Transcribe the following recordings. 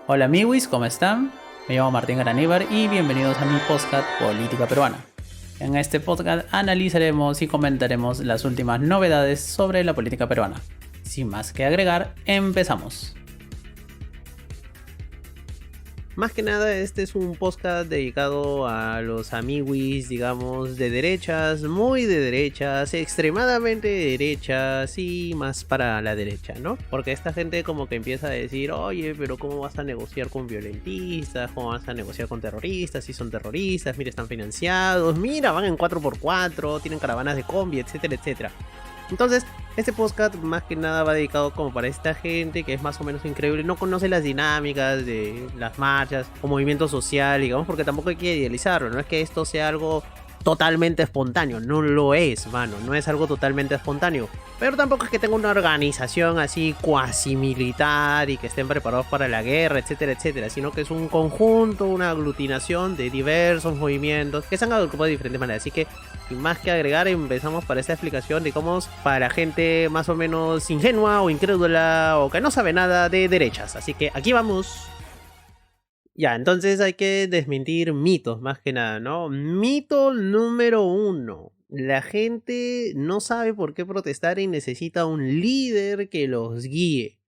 Hola amigos, ¿cómo están? Me llamo Martín Garaníbar y bienvenidos a mi podcast Política Peruana. En este podcast analizaremos y comentaremos las últimas novedades sobre la política peruana. Sin más que agregar, empezamos. Más que nada, este es un podcast dedicado a los amiguis, digamos, de derechas, muy de derechas, extremadamente de derechas y más para la derecha, ¿no? Porque esta gente como que empieza a decir, oye, pero ¿cómo vas a negociar con violentistas? ¿Cómo vas a negociar con terroristas? Si son terroristas, mira, están financiados, mira, van en 4x4, tienen caravanas de combi, etcétera, etcétera. Entonces, este podcast más que nada va dedicado como para esta gente que es más o menos increíble, no conoce las dinámicas de las marchas o movimiento social, digamos, porque tampoco hay que idealizarlo, no es que esto sea algo totalmente espontáneo, no lo es, mano, no es algo totalmente espontáneo, pero tampoco es que tenga una organización así cuasi militar y que estén preparados para la guerra, etcétera, etcétera, sino que es un conjunto, una aglutinación de diversos movimientos que se han agrupado de diferentes maneras, así que sin más que agregar, empezamos para esta explicación de cómo es para gente más o menos ingenua o incrédula o que no sabe nada de derechas. Así que aquí vamos. Ya, entonces hay que desmentir mitos más que nada, ¿no? Mito número uno. La gente no sabe por qué protestar y necesita un líder que los guíe.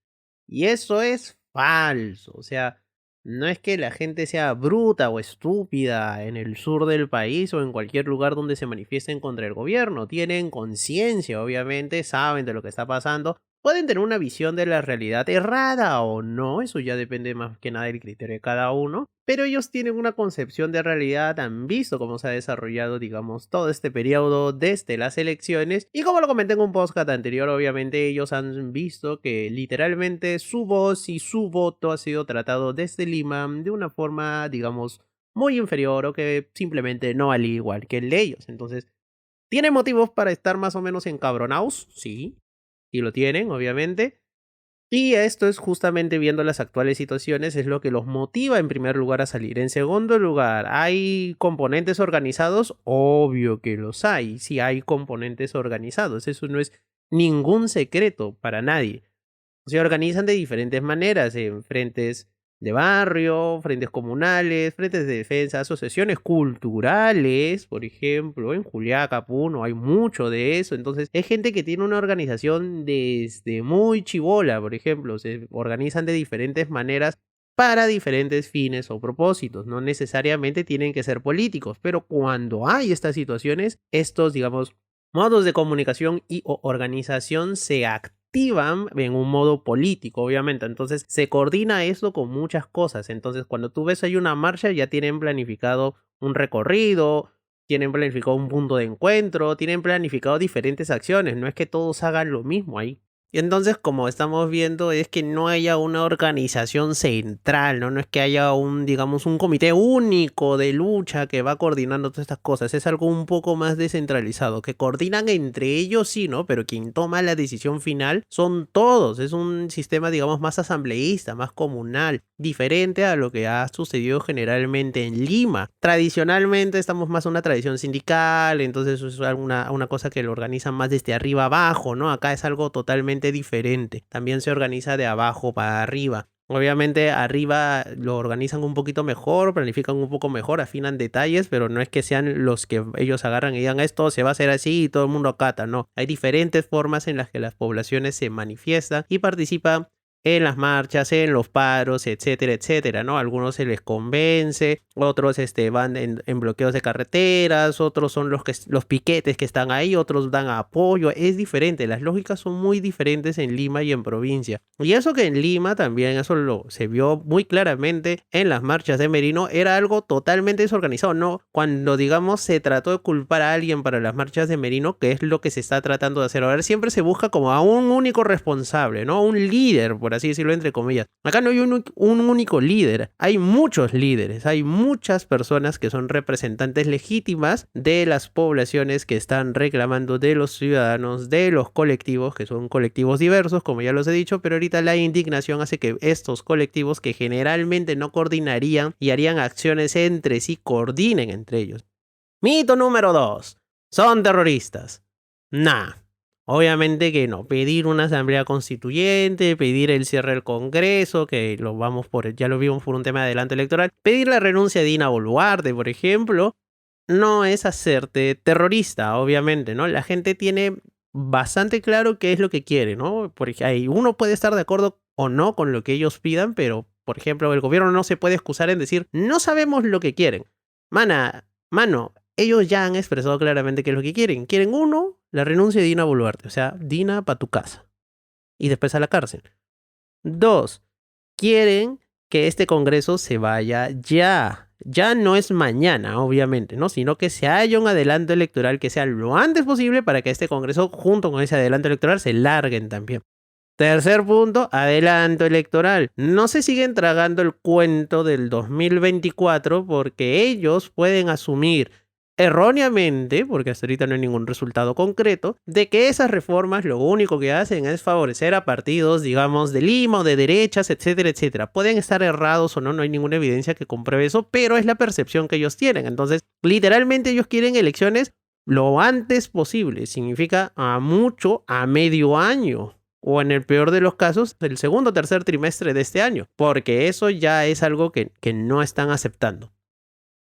Y eso es falso. O sea, no es que la gente sea bruta o estúpida en el sur del país o en cualquier lugar donde se manifiesten contra el gobierno. Tienen conciencia, obviamente, saben de lo que está pasando. Pueden tener una visión de la realidad errada o no, eso ya depende más que nada del criterio de cada uno, pero ellos tienen una concepción de realidad, han visto cómo se ha desarrollado, digamos, todo este periodo desde las elecciones, y como lo comenté en un podcast anterior, obviamente ellos han visto que literalmente su voz y su voto ha sido tratado desde Lima de una forma, digamos, muy inferior o que simplemente no al igual que el de ellos. Entonces, ¿tienen motivos para estar más o menos encabronados? Sí, y lo tienen, obviamente. Y esto es justamente viendo las actuales situaciones, es lo que los motiva en primer lugar a salir. En segundo lugar, ¿hay componentes organizados? Obvio que los hay, sí hay componentes organizados, eso no es ningún secreto para nadie. Se organizan de diferentes maneras, en frentes de barrio, frentes comunales, frentes de defensa, asociaciones culturales, por ejemplo, en Juliaca, Puno, hay mucho de eso. Entonces, es gente que tiene una organización desde muy chibola, por ejemplo, se organizan de diferentes maneras para diferentes fines o propósitos. No necesariamente tienen que ser políticos, pero cuando hay estas situaciones, estos, digamos, modos de comunicación y o organización se activan en un modo político, obviamente. Entonces se coordina eso con muchas cosas. Entonces cuando tú ves hay una marcha ya tienen planificado un recorrido, tienen planificado un punto de encuentro, tienen planificado diferentes acciones. No es que todos hagan lo mismo ahí. Y entonces, como estamos viendo, es que no haya una organización central, ¿no? No es que haya un, digamos, un comité único de lucha que va coordinando todas estas cosas. Es algo un poco más descentralizado, que coordinan entre ellos, sí, ¿no? Pero quien toma la decisión final son todos. Es un sistema, digamos, más asambleísta, más comunal, diferente a lo que ha sucedido generalmente en Lima. Tradicionalmente estamos más en una tradición sindical, entonces eso es una cosa que lo organizan más desde arriba abajo, ¿no? Acá es algo totalmente diferente. También se organiza de abajo para arriba. Obviamente arriba lo organizan un poquito mejor, planifican un poco mejor, afinan detalles, pero no es que sean los que ellos agarran y digan esto se va a hacer así y todo el mundo acata, no. Hay diferentes formas en las que las poblaciones se manifiestan y participan en las marchas, en los paros, etcétera, etcétera, ¿no? Algunos se les convence, otros van en bloqueos de carreteras, otros son los piquetes que están ahí, otros dan apoyo, es diferente, las lógicas son muy diferentes en Lima y en provincia. Y eso que en Lima también, eso se vio muy claramente en las marchas de Merino, era algo totalmente desorganizado, ¿no? Cuando, digamos, se trató de culpar a alguien para las marchas de Merino, que es lo que se está tratando de hacer ahora, siempre se busca como a un único responsable, ¿no? Un líder, por así decirlo, entre comillas. Acá no hay un único líder, hay muchos líderes, hay muchas personas que son representantes legítimas de las poblaciones que están reclamando de los ciudadanos, de los colectivos, que son colectivos diversos, como ya los he dicho, pero ahorita la indignación hace que estos colectivos que generalmente no coordinarían y harían acciones entre sí, coordinen entre ellos. Mito número 2. Son terroristas. Nah. Obviamente que no, pedir una asamblea constituyente, pedir el cierre del Congreso, que ya lo vimos por un tema de adelanto electoral, pedir la renuncia de Dina Boluarte, por ejemplo, no es hacerte terrorista, obviamente, ¿no? La gente tiene bastante claro qué es lo que quiere, ¿no? Porque uno puede estar de acuerdo o no con lo que ellos pidan, pero, por ejemplo, el gobierno no se puede excusar en decir, no sabemos lo que quieren. Mano, ellos ya han expresado claramente qué es lo que quieren. Quieren la renuncia de Dina Boluarte, o sea, Dina pa' tu casa. Y después a la cárcel. 2, quieren que este Congreso se vaya ya. Ya no es mañana, obviamente, ¿no? Sino que se haya un adelanto electoral que sea lo antes posible para que este Congreso, junto con ese adelanto electoral, se larguen también. Tercer punto, adelanto electoral. No se siguen tragando el cuento del 2024 porque ellos pueden asumir erróneamente, porque hasta ahorita no hay ningún resultado concreto, de que esas reformas lo único que hacen es favorecer a partidos, digamos, de Lima o de derechas, etcétera, etcétera. Pueden estar errados o no, no hay ninguna evidencia que compruebe eso, pero es la percepción que ellos tienen. Entonces, literalmente ellos quieren elecciones lo antes posible. Significa a medio año. O en el peor de los casos, el segundo o tercer trimestre de este año. Porque eso ya es algo que no están aceptando.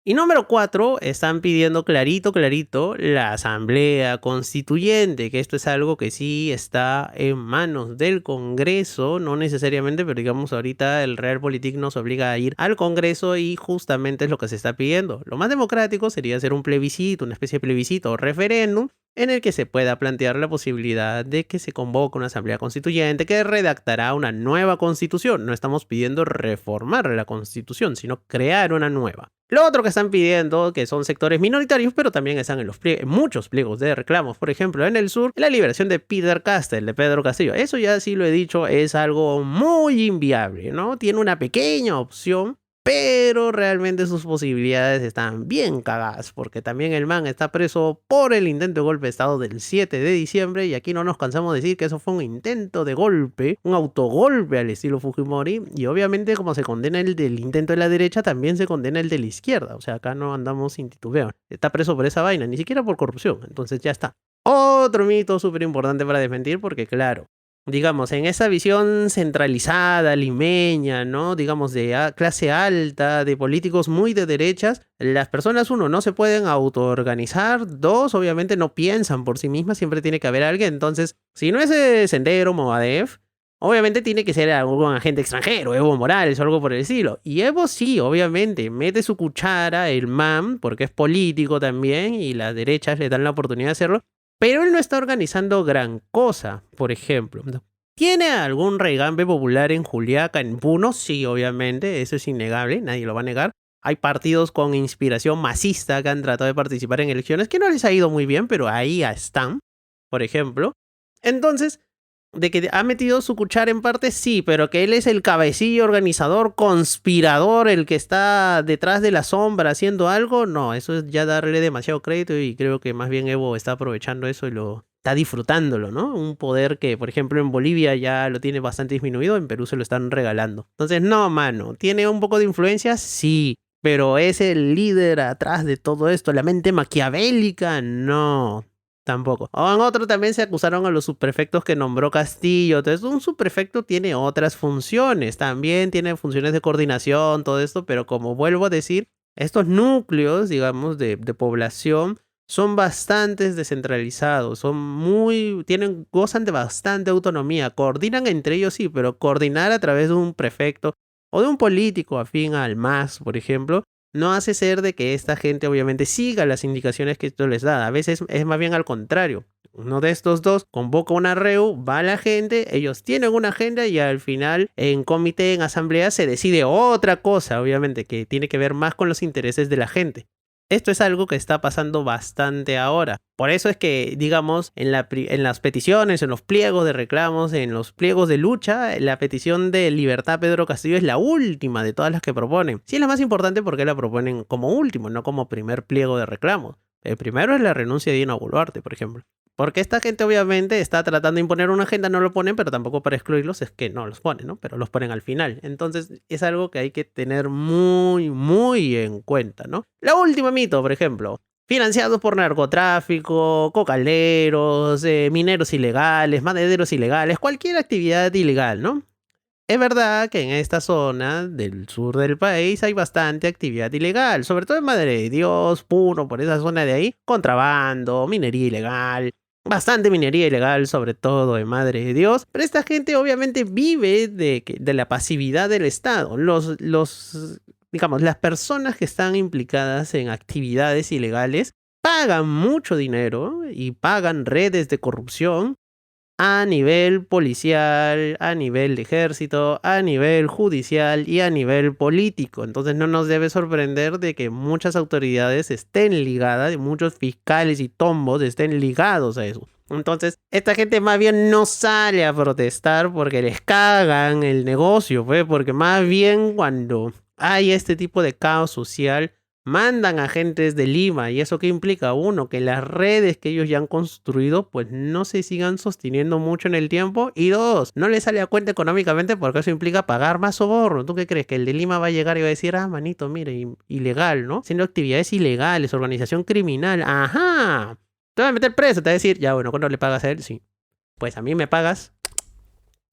Y número 4, están pidiendo clarito la asamblea constituyente, que esto es algo que sí está en manos del Congreso, no necesariamente, pero digamos ahorita el Realpolitik nos obliga a ir al Congreso y justamente es lo que se está pidiendo. Lo más democrático sería hacer un plebiscito, una especie de plebiscito o referéndum, en el que se pueda plantear la posibilidad de que se convoque una asamblea constituyente que redactará una nueva constitución. No estamos pidiendo reformar la constitución, sino crear una nueva. Lo otro que están pidiendo, que son sectores minoritarios, pero también están en muchos pliegos de reclamos. Por ejemplo, en el sur, la liberación de Peter Castell, de Pedro Castillo. Eso ya sí lo he dicho, es algo muy inviable, ¿no? Tiene una pequeña opción, pero realmente sus posibilidades están bien cagadas, porque también el man está preso por el intento de golpe de estado del 7 de diciembre, y aquí no nos cansamos de decir que eso fue un intento de golpe, un autogolpe al estilo Fujimori, y obviamente como se condena el del intento de la derecha, también se condena el de la izquierda, o sea, acá no andamos sin titubeo, está preso por esa vaina, ni siquiera por corrupción, entonces ya está. Otro mito súper importante para desmentir, porque claro, digamos, en esa visión centralizada, limeña, ¿no? Digamos, de clase alta, de políticos muy de derechas, las personas, uno, no se pueden autoorganizar, dos, obviamente no piensan por sí mismas, siempre tiene que haber alguien, entonces, si no es Sendero, Movadef, obviamente tiene que ser algún agente extranjero, Evo Morales o algo por el estilo. Y Evo sí, obviamente, mete su cuchara, el man, porque es político también, y las derechas le dan la oportunidad de hacerlo, pero él no está organizando gran cosa, por ejemplo. ¿Tiene algún regambe popular en Juliaca, en Puno? Sí, obviamente, eso es innegable, nadie lo va a negar. Hay partidos con inspiración masista que han tratado de participar en elecciones que no les ha ido muy bien, pero ahí están, por ejemplo. Entonces, de que ha metido su cuchara en parte, sí, pero que él es el cabecillo, organizador, conspirador, el que está detrás de la sombra haciendo algo, no, eso es ya darle demasiado crédito y creo que más bien Evo está aprovechando eso y lo está disfrutándolo, ¿no? Un poder que, por ejemplo, en Bolivia ya lo tiene bastante disminuido, en Perú se lo están regalando. Entonces, no, mano, ¿tiene un poco de influencia? Sí, pero ¿es el líder atrás de todo esto? ¿La mente maquiavélica? No. Tampoco. O en otro también se acusaron a los subprefectos que nombró Castillo. Entonces, un subprefecto tiene otras funciones. También tiene funciones de coordinación, todo esto. Pero como vuelvo a decir, estos núcleos, digamos, de población son bastante descentralizados. Gozan de bastante autonomía. Coordinan entre ellos, sí, pero coordinar a través de un prefecto o de un político afín al MAS, por ejemplo, no hace ser de que esta gente obviamente siga las indicaciones que esto les da. A veces es más bien al contrario. Uno de estos dos convoca una REU, va la gente, ellos tienen una agenda y al final en comité, en asamblea se decide otra cosa, obviamente, que tiene que ver más con los intereses de la gente. Esto es algo que está pasando bastante ahora. Por eso es que, digamos, en las peticiones, en los pliegos de reclamos, en los pliegos de lucha, la petición de libertad Pedro Castillo es la última de todas las que proponen. Sí es la más importante porque la proponen como último, no como primer pliego de reclamos. El primero es la renuncia de Dina Boluarte, por ejemplo. Porque esta gente obviamente está tratando de imponer una agenda, no lo ponen, pero tampoco para excluirlos es que no los ponen, ¿no? Pero los ponen al final. Entonces es algo que hay que tener muy, muy en cuenta, ¿no? La última mito, por ejemplo. financiados por narcotráfico, cocaleros, mineros ilegales, madereros ilegales, cualquier actividad ilegal, ¿no? Es verdad que en esta zona del sur del país hay bastante actividad ilegal, sobre todo en Madre de Dios, Puno, por esa zona de ahí, contrabando, minería ilegal, bastante minería ilegal, sobre todo en Madre de Dios, pero esta gente obviamente vive de la pasividad del Estado. Digamos, las personas que están implicadas en actividades ilegales pagan mucho dinero y pagan redes de corrupción a nivel policial, a nivel de ejército, a nivel judicial y a nivel político. Entonces no nos debe sorprender de que muchas autoridades estén ligadas, y muchos fiscales y tombos estén ligados a eso. Entonces, esta gente más bien no sale a protestar porque les cagan el negocio, pues, porque más bien cuando hay este tipo de caos social, mandan agentes de Lima. ¿Y eso qué implica? Uno, que las redes que ellos ya han construido pues no se sigan sosteniendo mucho en el tiempo. Y dos, no les sale a cuenta económicamente porque eso implica pagar más soborno. ¿Tú qué crees? Que el de Lima va a llegar y va a decir, ah, manito, mire, ilegal, ¿no? Haciendo actividades ilegales, organización criminal. Ajá. Te va a meter preso, te va a decir, ya bueno, ¿cuándo le pagas a él? Sí. Pues a mí me pagas.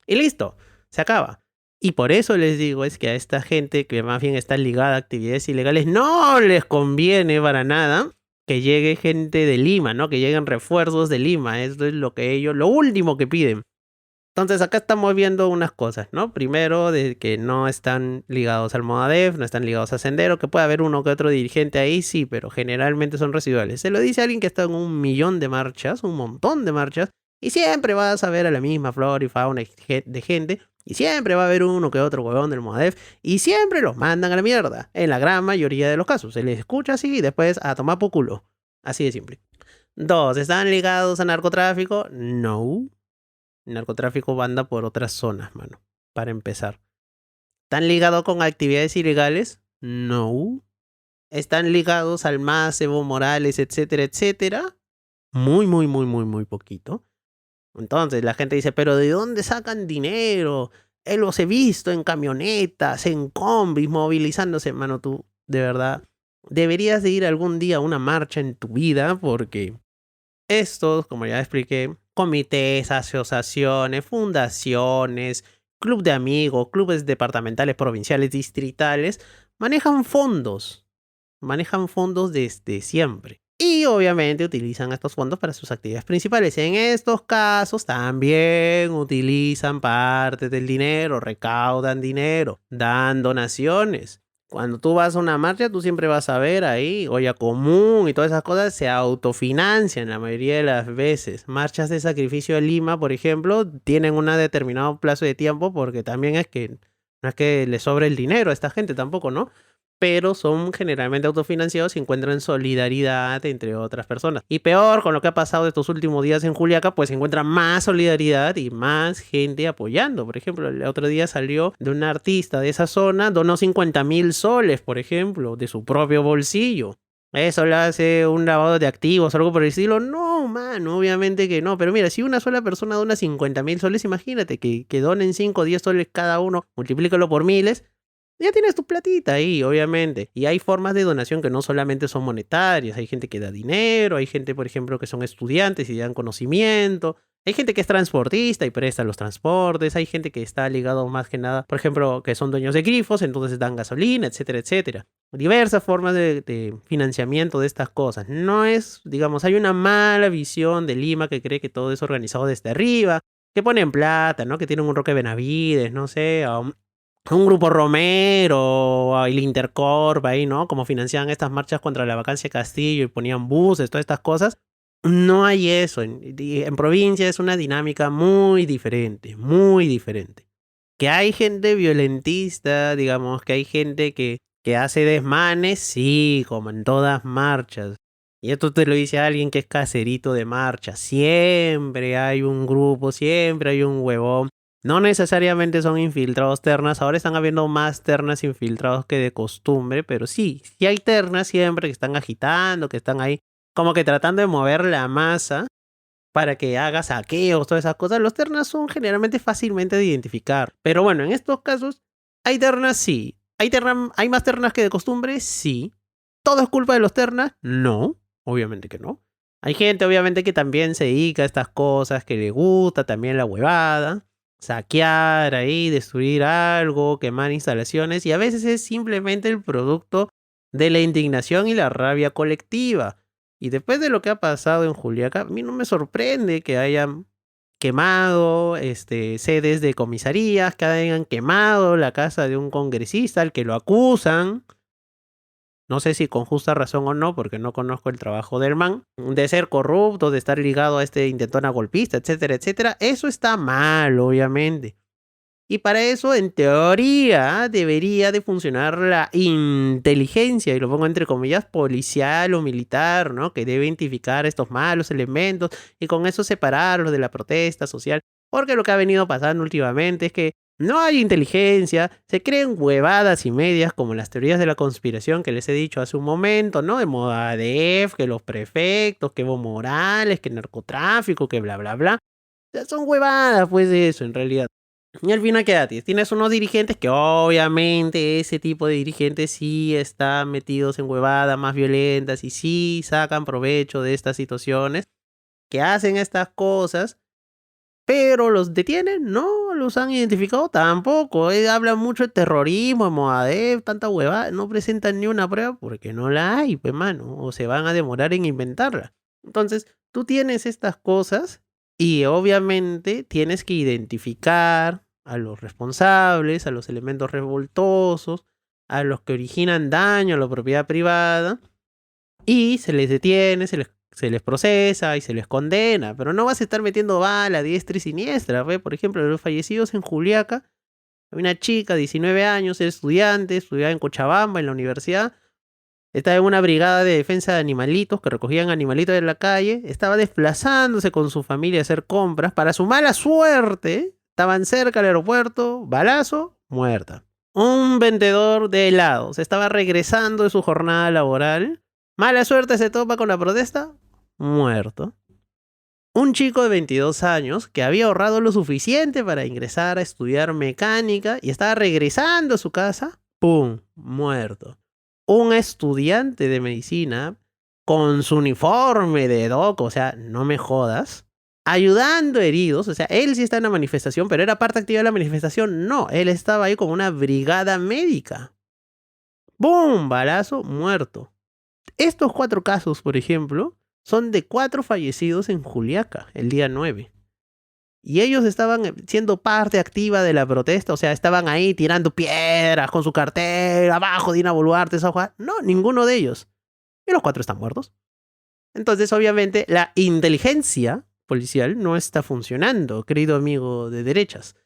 Y listo, se acaba. Y por eso les digo, es que a esta gente que más bien está ligada a actividades ilegales, no les conviene para nada que llegue gente de Lima, ¿no? Que lleguen refuerzos de Lima. Eso es lo que ellos, lo último que piden. Entonces acá estamos viendo unas cosas, ¿no? Primero, de que no están ligados al Modadef, no están ligados a Sendero, que puede haber uno que otro dirigente ahí, sí, pero generalmente son residuales. Se lo dice alguien que está en 1 millón de marchas, un montón de marchas, y siempre vas a ver a la misma flora y fauna de gente, y siempre va a haber uno que otro huevón del Modadef, y siempre los mandan a la mierda, en la gran mayoría de los casos. Se les escucha así y después a tomar por culo. Así de simple. Dos, ¿están ligados a narcotráfico? No. Narcotráfico anda por otras zonas, mano. Para empezar. ¿Están ligados con actividades ilegales? No. ¿Están ligados al MAS, Evo Morales, etcétera, etcétera? Muy, muy, muy, muy, muy poquito. Entonces la gente dice, pero ¿de dónde sacan dinero? Los he visto en camionetas, en combis, movilizándose. Mano, tú, de verdad, deberías de ir algún día a una marcha en tu vida porque estos, como ya expliqué, comités, asociaciones, fundaciones, club de amigos, clubes departamentales, provinciales, distritales, manejan fondos desde siempre. Y obviamente utilizan estos fondos para sus actividades principales. En estos casos también utilizan parte del dinero, recaudan dinero, dan donaciones. Cuando tú vas a una marcha, tú siempre vas a ver ahí, olla común y todas esas cosas se autofinancian la mayoría de las veces. Marchas de sacrificio de Lima, por ejemplo, tienen un determinado plazo de tiempo porque también no es que le sobre el dinero a esta gente tampoco, ¿no? Pero son generalmente autofinanciados y encuentran solidaridad entre otras personas. Y peor, con lo que ha pasado estos últimos días en Juliaca, pues se encuentra más solidaridad y más gente apoyando. Por ejemplo, el otro día salió de un artista de esa zona, donó 50.000 soles, por ejemplo, de su propio bolsillo. ¿Eso le hace un lavado de activos o algo por el estilo? No, mano, obviamente que no. Pero mira, si una sola persona dona 50.000 soles, imagínate que donen 5 o 10 soles cada uno, multiplícalo por miles. Ya tienes tu platita ahí, obviamente. Y hay formas de donación que no solamente son monetarias. Hay gente que da dinero, hay gente, por ejemplo, que son estudiantes y dan conocimiento. Hay gente que es transportista y presta los transportes. Hay gente que está ligado más que nada, por ejemplo, que son dueños de grifos, entonces dan gasolina, etcétera, etcétera. Diversas formas de financiamiento de estas cosas. No es, digamos, hay una mala visión de Lima que cree que todo es organizado desde arriba, que ponen plata, ¿no? Que tienen un Roque Benavides, no sé, un grupo Romero, el Intercorp ahí, ¿no? Como financiaban estas marchas contra la vacancia de Castillo y ponían buses, todas estas cosas. No hay eso. En provincia es una dinámica muy diferente, muy diferente. Que hay gente violentista, digamos, que hay gente que hace desmanes, sí, como en todas marchas. Y esto te lo dice alguien que es caserito de marcha. Siempre hay un grupo, siempre hay un huevón. No necesariamente son infiltrados ternas, ahora están habiendo más ternas infiltrados que de costumbre, pero sí hay ternas siempre que están agitando, que están ahí como que tratando de mover la masa para que haga saqueos, todas esas cosas. Los ternas son generalmente fácilmente de identificar, pero bueno, en estos casos hay ternas, sí. ¿Hay más ternas que de costumbre? Sí. ¿Todo es culpa de los ternas? No. Obviamente que no. Hay gente, obviamente, que también se dedica a estas cosas, que le gusta también la huevada, saquear ahí, destruir algo, quemar instalaciones, y a veces es simplemente el producto de la indignación y la rabia colectiva. Y después de lo que ha pasado en Juliaca, a mí no me sorprende que hayan quemado sedes de comisarías, que hayan quemado la casa de un congresista al que lo acusan. No sé si con justa razón o no, porque no conozco el trabajo del man, de ser corrupto, de estar ligado a este intentona golpista, etcétera, etcétera. Eso está mal, obviamente. Y para eso, en teoría, debería de funcionar la inteligencia, y lo pongo entre comillas, policial o militar, ¿no? Que debe identificar estos malos elementos y con eso separarlos de la protesta social. Porque lo que ha venido pasando últimamente es que no hay inteligencia, se creen huevadas y medias como las teorías de la conspiración que les he dicho hace un momento, ¿no? De Movadef, que los prefectos, que Evo Morales, que narcotráfico, que bla, bla, bla. O sea, son huevadas, pues, eso, en realidad. Y al final, ¿qué haces? Tienes unos dirigentes que obviamente ese tipo de dirigentes sí están metidos en huevadas más violentas y sí sacan provecho de estas situaciones, que hacen estas cosas, pero los detienen, no los han identificado tampoco. Hablan mucho de terrorismo, de Movadef, tanta huevada, no presentan ni una prueba porque no la hay, pues mano, o se van a demorar en inventarla. Entonces, tú tienes estas cosas y obviamente tienes que identificar a los responsables, a los elementos revoltosos, a los que originan daño a la propiedad privada, y se les detiene, se les procesa y se les condena. Pero no vas a estar metiendo bala a diestra y siniestra. ¿Ve? Por ejemplo, los fallecidos en Juliaca, hay una chica de 19 años, era estudiante, estudiaba en Cochabamba, en la universidad. Estaba en una brigada de defensa de animalitos que recogían animalitos de la calle. Estaba desplazándose con su familia a hacer compras. Para su mala suerte, estaban cerca del aeropuerto, balazo, muerta. Un vendedor de helados estaba regresando de su jornada laboral. Mala suerte, se topa con la protesta, muerto. Un chico de 22 años que había ahorrado lo suficiente para ingresar a estudiar mecánica y estaba regresando a su casa, ¡pum!, muerto. Un estudiante de medicina con su uniforme de doc, o sea, no me jodas, ayudando heridos, o sea, él sí está en la manifestación, pero era parte activa de la manifestación, no, él estaba ahí con una brigada médica. ¡Bum! Balazo, muerto. Estos 4 casos, por ejemplo, son de 4 fallecidos en Juliaca, el día 9. Y ellos estaban siendo parte activa de la protesta, o sea, estaban ahí tirando piedras con su cartel, abajo Dina Boluarte, esa hoja. No, ninguno de ellos. Y los 4 están muertos. Entonces, obviamente, la inteligencia policial no está funcionando, querido amigo de derechas.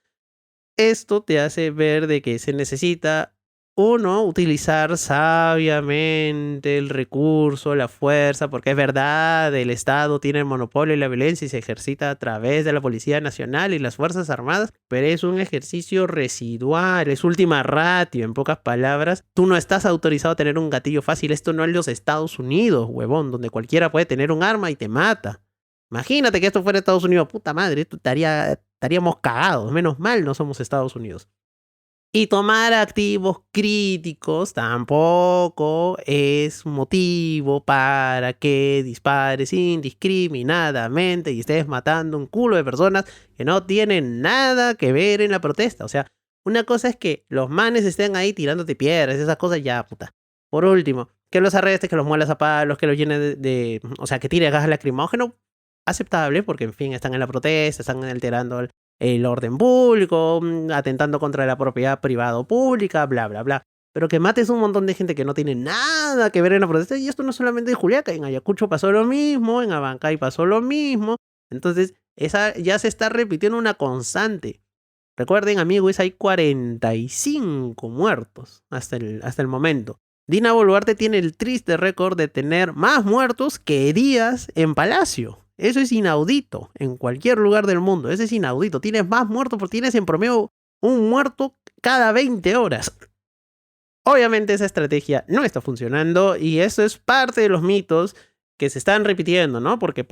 Esto te hace ver de que se necesita, uno, utilizar sabiamente el recurso, la fuerza, porque es verdad, el Estado tiene el monopolio de la violencia y se ejercita a través de la Policía Nacional y las Fuerzas Armadas, pero es un ejercicio residual, es última ratio, en pocas palabras. Tú no estás autorizado a tener un gatillo fácil, esto no es los Estados Unidos, huevón, donde cualquiera puede tener un arma y te mata. Imagínate que esto fuera Estados Unidos, puta madre, esto estaríamos cagados, menos mal no somos Estados Unidos. Y tomar activos críticos tampoco es motivo para que dispares indiscriminadamente y estés matando un culo de personas que no tienen nada que ver en la protesta. O sea, una cosa es que los manes estén ahí tirándote piedras, esas cosas ya, puta. Por último, que los arrestes, que los muelas a palos, que los llenes o sea, que tires gas lacrimógeno, aceptable, porque en fin, están en la protesta, están alterando el orden público, atentando contra la propiedad privada o pública, bla, bla, bla. Pero que mates un montón de gente que no tiene nada que ver en la protesta, y esto no solamente en Juliaca, en Ayacucho pasó lo mismo, en Abancay pasó lo mismo. Entonces, esa ya se está repitiendo una constante. Recuerden, amigos, hay 45 muertos hasta el momento. Dina Boluarte tiene el triste récord de tener más muertos que días en Palacio. Eso es inaudito en cualquier lugar del mundo. Eso es inaudito. Tienes más muertos porque tienes en promedio un muerto cada 20 horas. Obviamente esa estrategia no está funcionando y eso es parte de los mitos que se están repitiendo, ¿no? Porque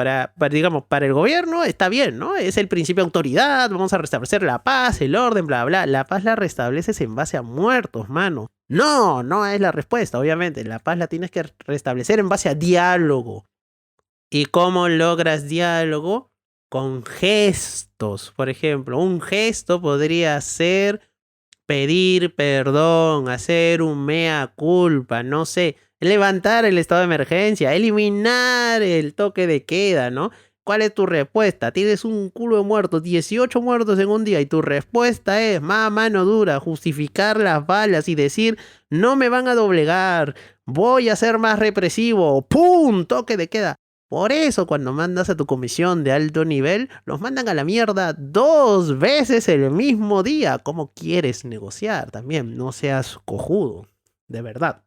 digamos, para el gobierno está bien, ¿no? Es el principio de autoridad, vamos a restablecer la paz, el orden, bla, bla. La paz la restableces en base a muertos, mano. No es la respuesta, obviamente. La paz la tienes que restablecer en base a diálogo. ¿Y cómo logras diálogo? Con gestos. Por ejemplo, un gesto podría ser pedir perdón, hacer un mea culpa, no sé, levantar el estado de emergencia, eliminar el toque de queda, ¿no? ¿Cuál es tu respuesta? Tienes un culo de muertos, 18 muertos en un día y tu respuesta es, más mano dura, justificar las balas y decir, no me van a doblegar, voy a ser más represivo, ¡pum! Toque de queda. Por eso cuando mandas a tu comisión de alto nivel, los mandan a la mierda 2 veces el mismo día. ¿Cómo quieres negociar? También no seas cojudo, de verdad.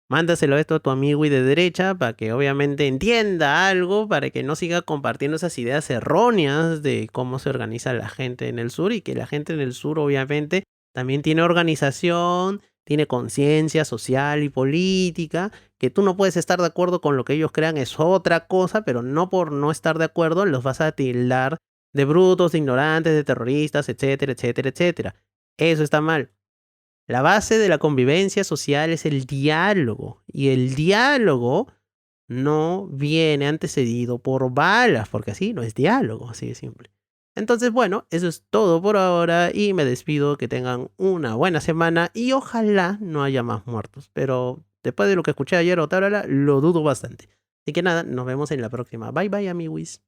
Mándaselo esto a tu amigo y de derecha para que obviamente entienda algo, para que no siga compartiendo esas ideas erróneas de cómo se organiza la gente en el sur y que la gente en el sur obviamente también tiene organización, tiene conciencia social y política, que tú no puedes estar de acuerdo con lo que ellos crean es otra cosa, pero no por no estar de acuerdo los vas a tildar de brutos, de ignorantes, de terroristas, etcétera, etcétera, etcétera. Eso está mal. La base de la convivencia social es el diálogo. Y el diálogo no viene antecedido por balas, porque así no es diálogo, así de simple. Entonces, bueno, eso es todo por ahora y me despido, que tengan una buena semana y ojalá no haya más muertos. Pero después de lo que escuché ayer o tal, lo dudo bastante. Así que nada, nos vemos en la próxima. Bye bye, amiguis.